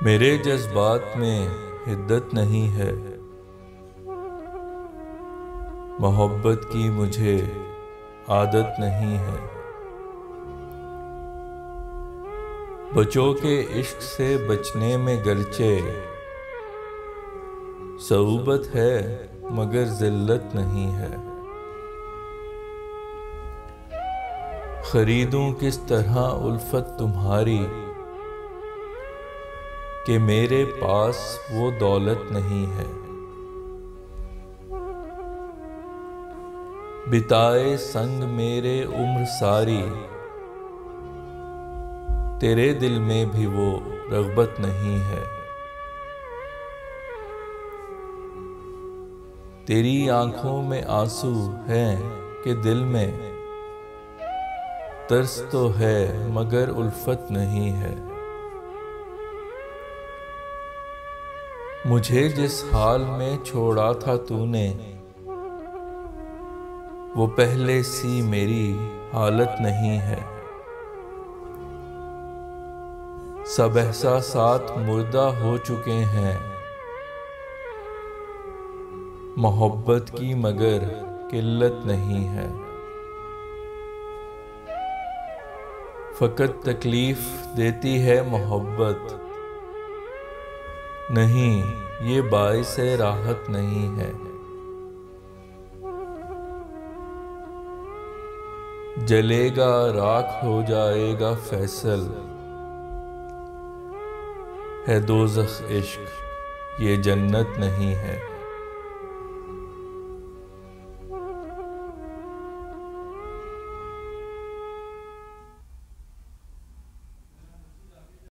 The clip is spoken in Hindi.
मेरे जज्बात में हिद्दत नहीं है, मोहब्बत की मुझे आदत नहीं है। बच्चों के इश्क से बचने में गरचे सऊबत है मगर जिल्लत नहीं है। खरीदूं किस तरह उल्फत तुम्हारी कि मेरे पास वो दौलत नहीं है। बिताए संग मेरे उम्र सारी, तेरे दिल में भी वो रग़बत नहीं है। तेरी आंखों में आंसू हैं कि दिल में तरस तो है मगर उल्फत नहीं है। मुझे जिस हाल में छोड़ा था तूने, वो पहले सी मेरी हालत नहीं है। सब एहसासात मुर्दा हो चुके हैं, मोहब्बत की मगर किल्लत नहीं है। फ़कत तकलीफ़ देती है मोहब्बत, नहीं ये बाइसे राहत नहीं है। जलेगा राख हो जाएगा फैसल, है दोज़ख इश्क ये जन्नत नहीं है।